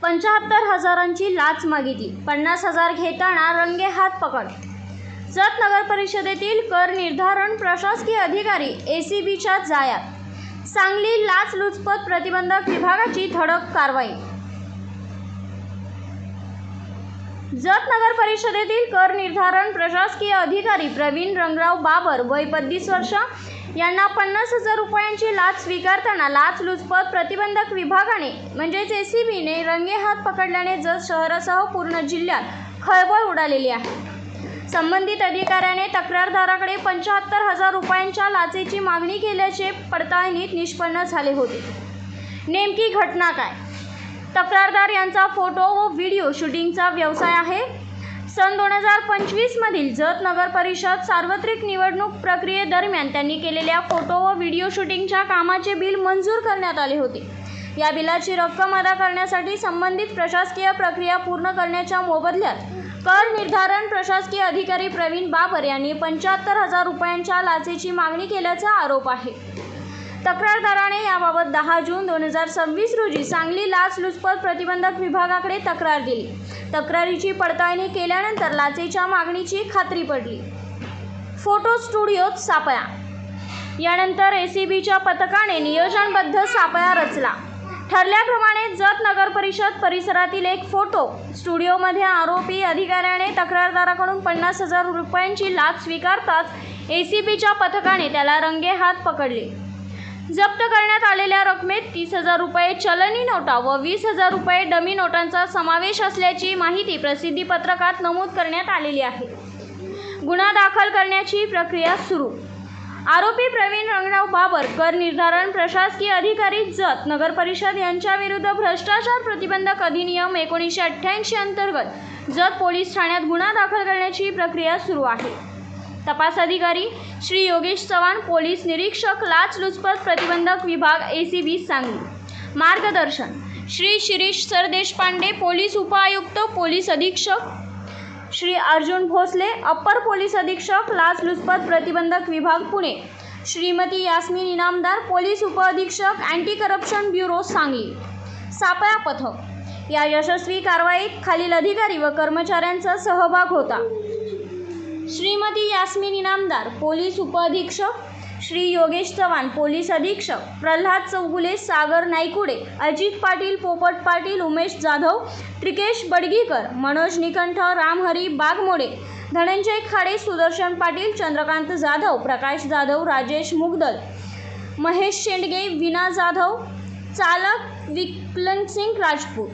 75,000ची लाच मागितली, 50,000 घेताना रंगेहात पकड. जत नगर परिषदेतील कर निर्धारण प्रशासकीय अधिकारी ACBच्या जाळ्यात. सांगली लाचलुचपत प्रतिबंधक विभागाची धडक कारवाई. जत नगर परिषदेतील कर निर्धारण प्रशासकीय अधिकारी प्रवीण रंगराव बाबर वय 32 वर्ष यांना 50,000 रुपयांची लाच स्वीकारताना लाचलुचपत प्रतिबंधक विभागाने म्हणजेच ACBने रंगेहात पकडल्याने जत शहरासह पूर्ण जिल्ह्यात खळबळ उडालेली आहे. संबंधित अधिकाऱ्याने तक्रारदाराकडे 75,000 रुपयांच्या लाचेची मागणी केल्याचे पडताळणीत निष्पन्न झाले होते. नेमकी घटना काय? तक्रारदार यांचा फोटो व व्हिडिओ शूटिंगचा व्यवसाय आहे. सन 2025 मधील जत नगर परिषद सार्वत्रिक निवडणूक प्रक्रियेदरम्यान त्यांनी केलेल्या फोटो व व्हिडिओ शूटिंगच्या कामाचे बिल मंजूर करण्यात आले होते. या बिलाची रक्कम अदा करण्यासाठी संबंधित प्रशासकीय प्रक्रिया पूर्ण करण्याच्या मोबदल्यात कर निर्धारण प्रशासकीय अधिकारी प्रवीण बाबर यांनी 75,000 रुपयांच्या लाचेची मागणी केल्याचा आरोप आहे. तक्रारदाराने याबाबत 10 जून 2026 रोजी सांगली लाचलुचपत प्रतिबंधक विभागाकडे तक्रार दिली. तक्रारीची पडताळणी केल्यानंतर लाचेच्या मागणीची खात्री पडली. फोटो स्टुडिओत सापळा. यानंतर ACBच्या पथकाने नियोजनबद्ध सापळा रचला. ठरल्याप्रमाणे जत नगर परिषद परिसरातील एक फोटो स्टुडिओमध्ये आरोपी अधिकाऱ्याने तक्रारदाराकडून 50,000 रुपयांची लाच स्वीकारताच ACBच्या पथकाने त्याला रंगेहात पकडले. जप्त करण्यात आलेल्या रकमेत 30,000 रुपये चलनी नोटा व 20,000 रुपये डमी नोटांचा समावेश असल्याची माहिती प्रसिद्धीपत्रकात नमूद करण्यात आलेली आहे. गुन्हा दाखल करण्याची प्रक्रिया सुरू. आरोपी प्रवीण रंगराव बाबर कर निर्धारण प्रशासकीय अधिकारी जत नगर परिषद यांच्याविरुद्ध भ्रष्टाचार प्रतिबंधक अधिनियम 1988 अंतर्गत जत पोलीस ठाण्यात गुन्हा दाखल करण्याची प्रक्रिया सुरू आहे. तपास अधिकारी श्री योगेश चव्हाण, पोलीस निरीक्षक लाचलुचपत प्रतिबंधक विभाग ACB सांगली. मार्गदर्शन श्री शिरीष सरदेशपांडे, पोलीस उपआयुक्त पोलीस अधीक्षक श्री अर्जुन भोसले, अप्पर पोलीस अधीक्षक लाचलुचपत प्रतिबंधक विभाग पुणे, श्रीमती यास्मीन इनामदार, पोलीस उपअधीक्षक अँटी करप्शन ब्युरो सांगली. सापळा पथक. या यशस्वी कारवाईत खालील अधिकारी व कर्मचाऱ्यांचा सहभाग होता. श्रीमती यास्मीन इनामदार, पोलीस उपअधीक्षक, श्री योगेश चव्हाण, पोलीस अधीक्षक, प्रल्हाद चौगुले, सागर नाईकुडे, अजित पाटील, पोपट पाटील, उमेश जाधव, त्रिकेश बडगीकर, मनोज निकंठ, रामहरी बागमोडे, धनंजय खाडे, सुदर्शन पाटील, चंद्रकांत जाधव, प्रकाश जाधव, राजेश मुगदल, महेश शेंडगे, विना जाधव, चालक विक्लनसिंग राजपूत.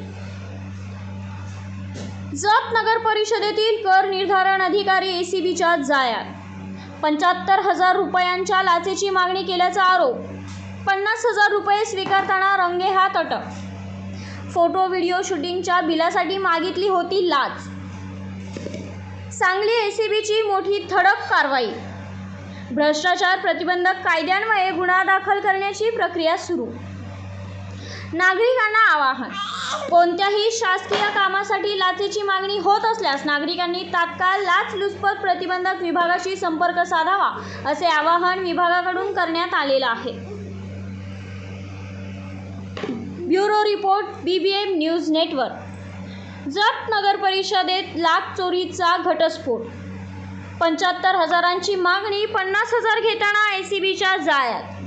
जत नगर परिषदेतील कर निर्धारण अधिकारी ACBच्या जाळ्यात. 75,000 रुपयांच्या लाचेची मागणी केल्याचा आरोप. 50,000 रुपये स्वीकारताना रंगेहात अटक. फोटो व्हिडिओ शूटिंगच्या बिलासाठी मागितली होती लाच. सांगली ACBची मोठी धडक कारवाई. भ्रष्टाचार प्रतिबंधक कायद्यान्वये गुन्हा दाखल करण्याची प्रक्रिया सुरू. नागरिकांना आवाहन. कोणत्याही शासकीय कामासाठी लाचेची मागणी होत असल्यास नागरिकांनी तात्काळ लाचलुचपत प्रतिबंधक विभागाशी संपर्क साधावा असे आवाहन विभागाकडून करण्यात आलेलं आहे. Bureau report BBM news network. Jat नगर परिषदेत लाच चोरीचा घटस्फोट. 75,000ची मागणी, 50,000 घेताना ACBच्या जाळ्यात.